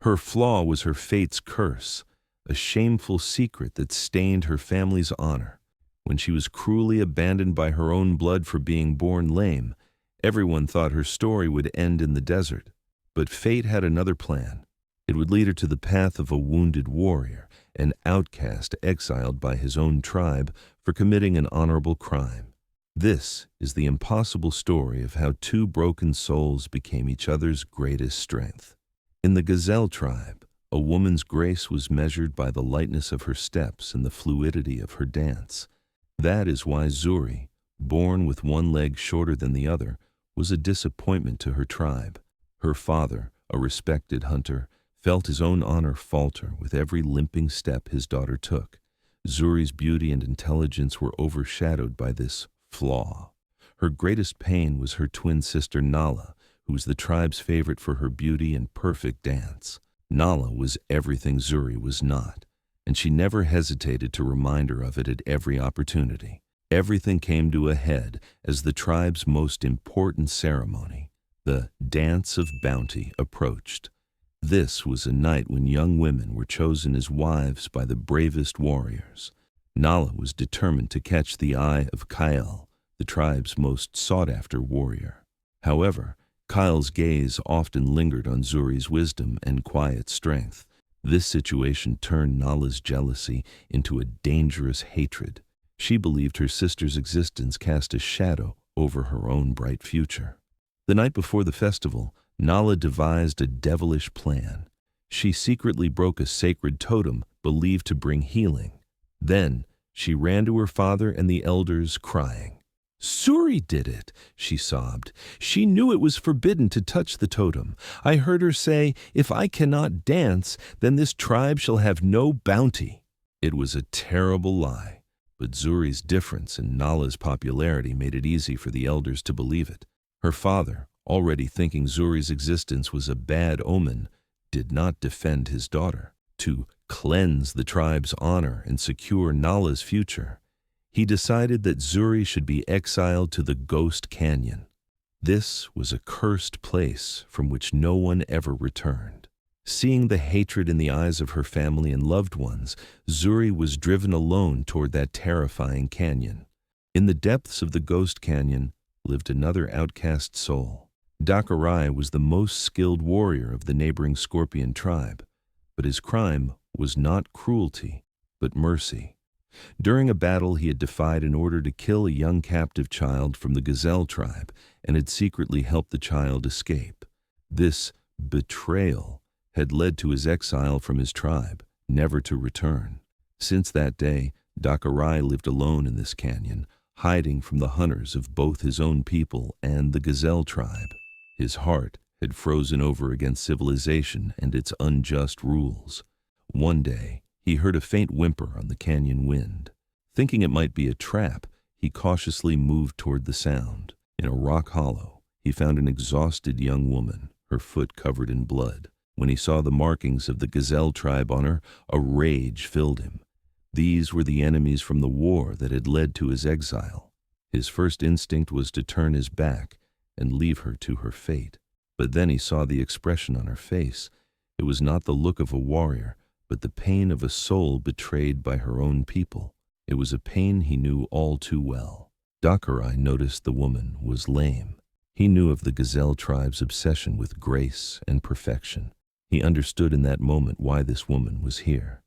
Her flaw was her fate's curse, a shameful secret that stained her family's honor. When she was cruelly abandoned by her own blood for being born lame, everyone thought her story would end in the desert. But fate had another plan. It would lead her to the path of a wounded warrior, an outcast exiled by his own tribe for committing an honorable crime. This is the impossible story of how two broken souls became each other's greatest strength. In the Gazelle tribe, a woman's grace was measured by the lightness of her steps and the fluidity of her dance. That is why Zuri, born with one leg shorter than the other, was a disappointment to her tribe. Her father, a respected hunter, felt his own honor falter with every limping step his daughter took. Zuri's beauty and intelligence were overshadowed by this flaw. Her greatest pain was her twin sister Nala, who was the tribe's favorite for her beauty and perfect dance. Nala was everything Zuri was not, and she never hesitated to remind her of it at every opportunity. Everything came to a head as the tribe's most important ceremony, the Dance of Bounty, approached. This was a night when young women were chosen as wives by the bravest warriors. Nala was determined to catch the eye of Kyle, the tribe's most sought-after warrior. However, Kyle's gaze often lingered on Zuri's wisdom and quiet strength. This situation turned Nala's jealousy into a dangerous hatred. She believed her sister's existence cast a shadow over her own bright future. The night before the festival, Nala devised a devilish plan. She secretly broke a sacred totem believed to bring healing. Then, she ran to her father and the elders, crying. "Zuri did it," she sobbed. "She knew it was forbidden to touch the totem. I heard her say, 'If I cannot dance, then this tribe shall have no bounty.'" It was a terrible lie, but Zuri's difference and Nala's popularity made it easy for the elders to believe it. Her father, already thinking Zuri's existence was a bad omen, did not defend his daughter. To cleanse the tribe's honor and secure Nala's future, he decided that Zuri should be exiled to the Ghost Canyon. This was a cursed place from which no one ever returned. Seeing the hatred in the eyes of her family and loved ones, Zuri was driven alone toward that terrifying canyon. In the depths of the Ghost Canyon lived another outcast soul. Dakarai was the most skilled warrior of the neighboring Scorpion tribe, but his crime was not cruelty, but mercy. During a battle he had defied an order to kill a young captive child from the Gazelle tribe and had secretly helped the child escape. This betrayal had led to his exile from his tribe, never to return. Since that day, Dakarai lived alone in this canyon, hiding from the hunters of both his own people and the Gazelle tribe. His heart had frozen over against civilization and its unjust rules. One day, he heard a faint whimper on the canyon wind. Thinking it might be a trap, he cautiously moved toward the sound. In a rock hollow, he found an exhausted young woman, her foot covered in blood. When he saw the markings of the Gazelle tribe on her, a rage filled him. These were the enemies from the war that had led to his exile. His first instinct was to turn his back and leave her to her fate. But then he saw the expression on her face. It was not the look of a warrior, but the pain of a soul betrayed by her own people. It was a pain he knew all too well. Dakarai noticed the woman was lame. He knew of the Gazelle tribe's obsession with grace and perfection. He understood in that moment why this woman was here.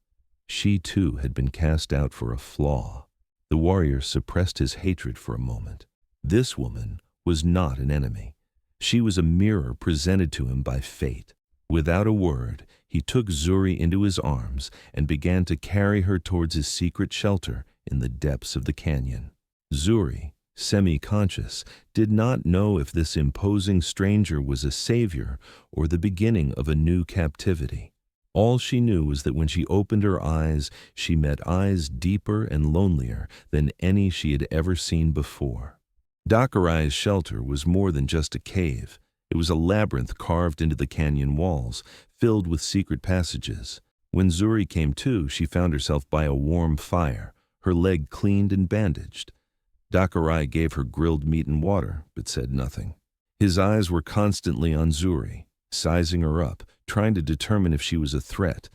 She too had been cast out for a flaw. The warrior suppressed his hatred for a moment. This woman was not an enemy. She was a mirror presented to him by fate. Without a word, he took Zuri into his arms and began to carry her towards his secret shelter in the depths of the canyon. Zuri, semi-conscious, did not know if this imposing stranger was a savior or the beginning of a new captivity. All she knew was that when she opened her eyes, she met eyes deeper and lonelier than any she had ever seen before. Dakarai's shelter was more than just a cave. It was a labyrinth carved into the canyon walls, filled with secret passages. When Zuri came to, she found herself by a warm fire, her leg cleaned and bandaged. Dakarai gave her grilled meat and water, but said nothing. His eyes were constantly on Zuri, sizing her up, trying to determine if she was a threat.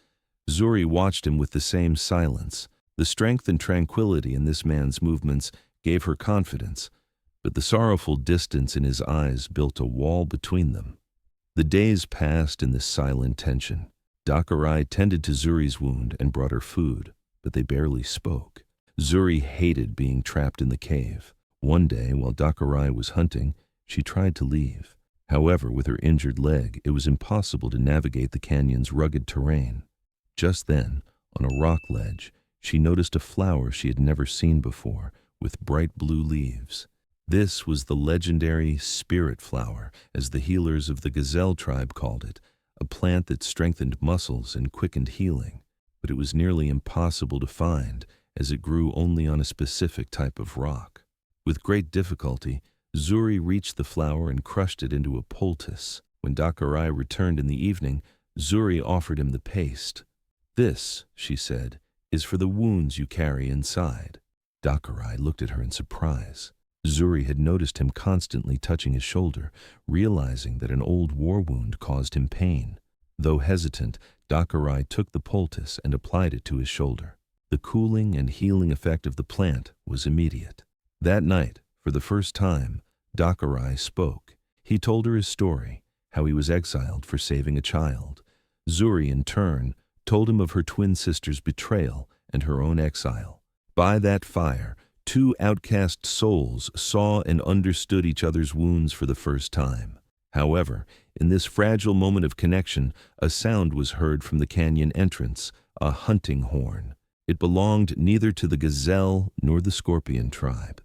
Zuri watched him with the same silence. The strength and tranquility in this man's movements gave her confidence, but the sorrowful distance in his eyes built a wall between them. The days passed in this silent tension. Dakarai tended to Zuri's wound and brought her food, but they barely spoke. Zuri hated being trapped in the cave. One day, while Dakarai was hunting, she tried to leave. However, with her injured leg, it was impossible to navigate the canyon's rugged terrain. Just then, on a rock ledge, she noticed a flower she had never seen before, with bright blue leaves. This was the legendary spirit flower, as the healers of the gazelle tribe called it, a plant that strengthened muscles and quickened healing. But it was nearly impossible to find, as it grew only on a specific type of rock. With great difficulty, Zuri reached the flower and crushed it into a poultice. When Dakarai returned in the evening, Zuri offered him the paste. "This," she said, "is for the wounds you carry inside." Dakarai looked at her in surprise. Zuri had noticed him constantly touching his shoulder, realizing that an old war wound caused him pain. Though hesitant, Dakarai took the poultice and applied it to his shoulder. The cooling and healing effect of the plant was immediate. That night, for the first time, Dakarai spoke. He told her his story, how he was exiled for saving a child. Zuri, in turn, told him of her twin sister's betrayal and her own exile. By that fire, two outcast souls saw and understood each other's wounds for the first time. However, in this fragile moment of connection, a sound was heard from the canyon entrance, a hunting horn. It belonged neither to the gazelle nor the scorpion tribe.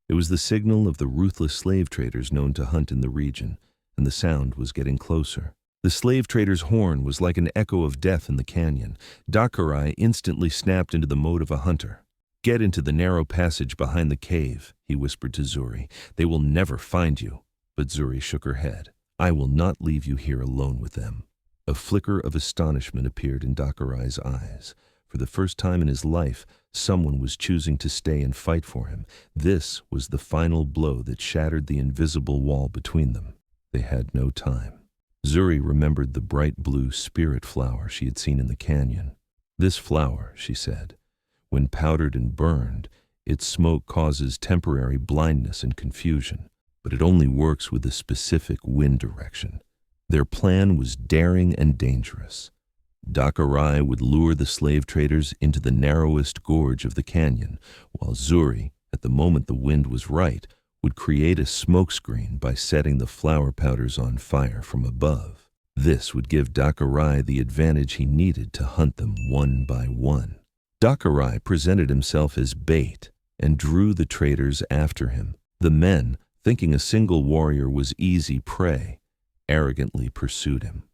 It was the signal of the ruthless slave traders known to hunt in the region, and the sound was getting closer. The slave trader's horn was like an echo of death in the canyon. Dakarai instantly snapped into the mode of a hunter. "Get into the narrow passage behind the cave," he whispered to Zuri. "They will never find you." But Zuri shook her head. "I will not leave you here alone with them." A flicker of astonishment appeared in Dakarai's eyes. For the first time in his life, someone was choosing to stay and fight for him. This was the final blow that shattered the invisible wall between them. They had no time. Zuri remembered the bright blue spirit flower she had seen in the canyon. "This flower," she said, "when powdered and burned, its smoke causes temporary blindness and confusion, but it only works with a specific wind direction." Their plan was daring and dangerous. Dakarai would lure the slave traders into the narrowest gorge of the canyon, while Zuri, at the moment the wind was right, would create a smokescreen by setting the flower powders on fire from above. This would give Dakarai the advantage he needed to hunt them one by one. Dakarai presented himself as bait and drew the traders after him. The men, thinking a single warrior was easy prey, arrogantly pursued him.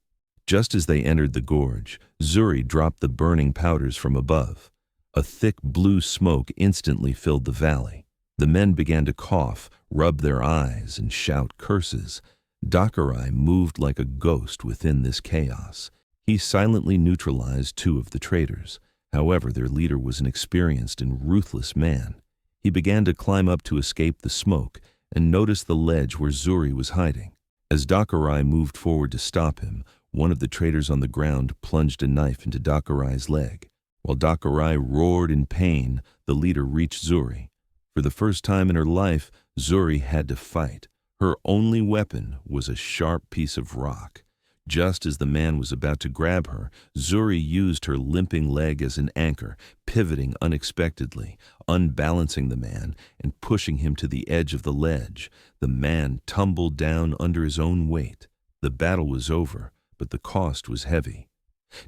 Just as they entered the gorge, Zuri dropped the burning powders from above. A thick blue smoke instantly filled the valley. The men began to cough, rub their eyes, and shout curses. Dakarai moved like a ghost within this chaos. He silently neutralized two of the traders. However, their leader was an experienced and ruthless man. He began to climb up to escape the smoke and noticed the ledge where Zuri was hiding. As Dakarai moved forward to stop him, one of the traders on the ground plunged a knife into Dakarai's leg. While Dakarai roared in pain, the leader reached Zuri. For the first time in her life, Zuri had to fight. Her only weapon was a sharp piece of rock. Just as the man was about to grab her, Zuri used her limping leg as an anchor, pivoting unexpectedly, unbalancing the man and pushing him to the edge of the ledge. The man tumbled down under his own weight. The battle was over, but the cost was heavy.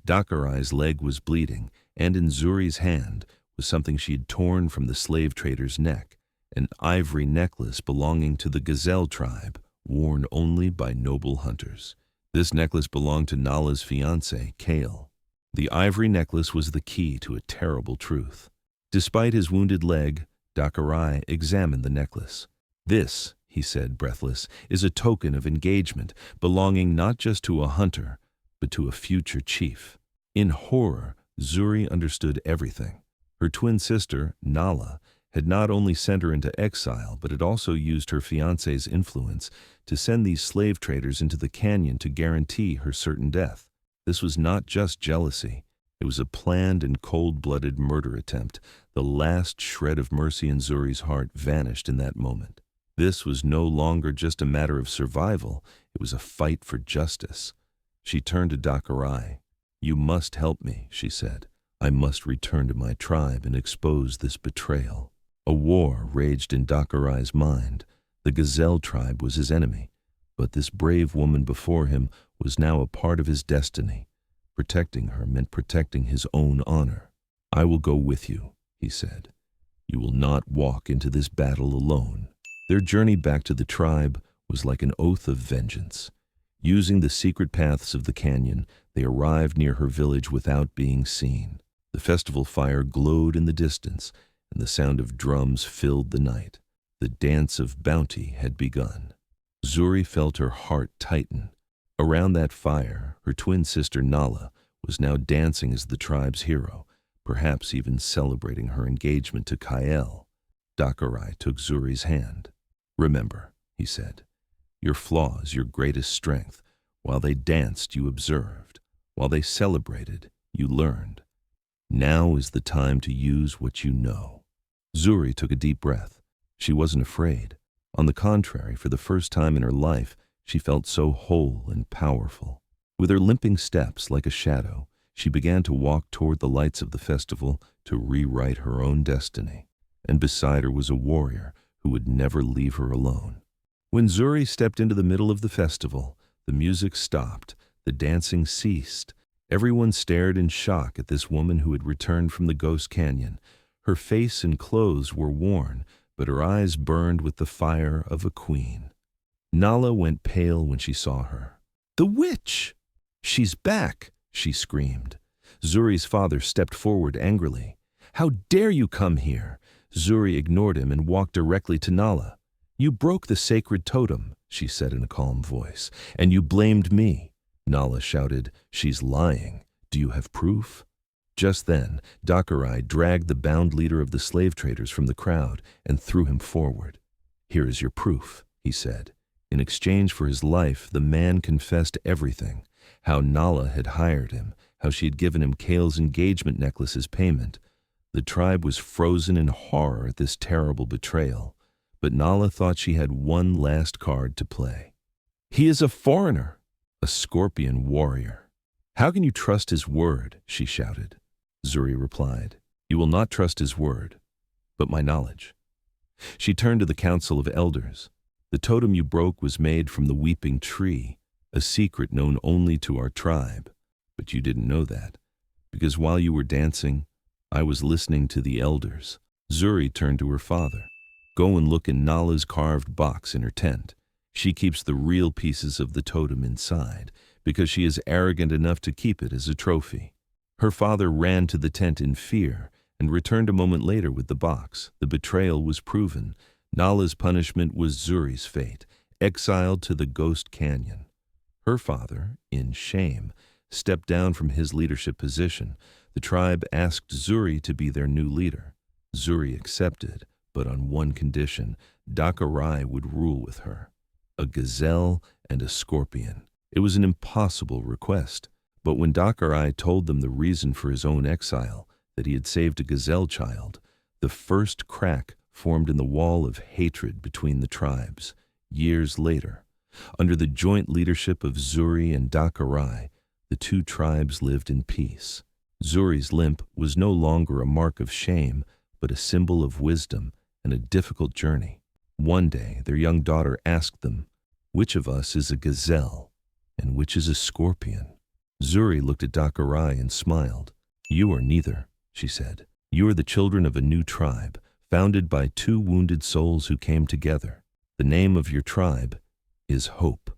Dakarai's leg was bleeding, and in Zuri's hand was something she had torn from the slave trader's neck, an ivory necklace belonging to the gazelle tribe, worn only by noble hunters. This necklace belonged to Nala's fiancé, Kale. The ivory necklace was the key to a terrible truth. Despite his wounded leg, Dakarai examined the necklace. "This," he said, breathless, "is a token of engagement, belonging not just to a hunter, but to a future chief." In horror, Zuri understood everything. Her twin sister, Nala, had not only sent her into exile, but had also used her fiancé's influence to send these slave traders into the canyon to guarantee her certain death. This was not just jealousy. It was a planned and cold-blooded murder attempt. The last shred of mercy in Zuri's heart vanished in that moment. This was no longer just a matter of survival. It was a fight for justice. She turned to Dakurai. "You must help me," she said. "I must return to my tribe and expose this betrayal." A war raged in Dakurai's mind. The Gazelle tribe was his enemy, but this brave woman before him was now a part of his destiny. Protecting her meant protecting his own honor. "I will go with you," he said. "You will not walk into this battle alone." Their journey back to the tribe was like an oath of vengeance. Using the secret paths of the canyon, they arrived near her village without being seen. The festival fire glowed in the distance, and the sound of drums filled the night. The dance of bounty had begun. Zuri felt her heart tighten. Around that fire, her twin sister Nala was now dancing as the tribe's hero, perhaps even celebrating her engagement to Kael. Dakurai took Zuri's hand. "Remember," he said, "your flaw is your greatest strength. While they danced, you observed. While they celebrated, you learned. Now is the time to use what you know." Zuri took a deep breath. She wasn't afraid. On the contrary, for the first time in her life, she felt so whole and powerful. With her limping steps like a shadow, she began to walk toward the lights of the festival to rewrite her own destiny. And beside her was a warrior who would never leave her alone. When Zuri stepped into the middle of the festival, the music stopped, the dancing ceased. Everyone stared in shock at this woman who had returned from the Ghost Canyon. Her face and clothes were worn, but her eyes burned with the fire of a queen. Nala went pale when she saw her. "The witch! She's back!" she screamed. Zuri's father stepped forward angrily. "How dare you come here?" Zuri ignored him and walked directly to Nala. "You broke the sacred totem," she said in a calm voice, "and you blamed me." Nala shouted, "She's lying. Do you have proof?" Just then, Dakurai dragged the bound leader of the slave traders from the crowd and threw him forward. "Here is your proof," he said. In exchange for his life, the man confessed everything: how Nala had hired him, how she had given him Kale's engagement necklace as payment. The tribe was frozen in horror at this terrible betrayal, but Nala thought she had one last card to play. "He is a foreigner, a scorpion warrior. How can you trust his word?" she shouted. Zuri replied, "You will not trust his word, but my knowledge." She turned to the council of elders. "The totem you broke was made from the weeping tree, a secret known only to our tribe. But you didn't know that, because while you were dancing, I was listening to the elders." Zuri turned to her father. "Go and look in Nala's carved box in her tent. She keeps the real pieces of the totem inside, because she is arrogant enough to keep it as a trophy." Her father ran to the tent in fear and returned a moment later with the box. The betrayal was proven. Nala's punishment was Zuri's fate, exiled to the Ghost Canyon. Her father, in shame, stepped down from his leadership position. The tribe asked Zuri to be their new leader. Zuri accepted, but on one condition: Dakurai would rule with her. A gazelle and a scorpion. It was an impossible request. But when Dakurai told them the reason for his own exile, that he had saved a gazelle child, the first crack formed in the wall of hatred between the tribes. Years later, under the joint leadership of Zuri and Dakurai, the two tribes lived in peace. Zuri's limp was no longer a mark of shame, but a symbol of wisdom and a difficult journey. One day, their young daughter asked them, "Which of us is a gazelle, and which is a scorpion?" Zuri looked at Dakurai and smiled. "You are neither," she said. "You are the children of a new tribe, founded by two wounded souls who came together. The name of your tribe is Hope."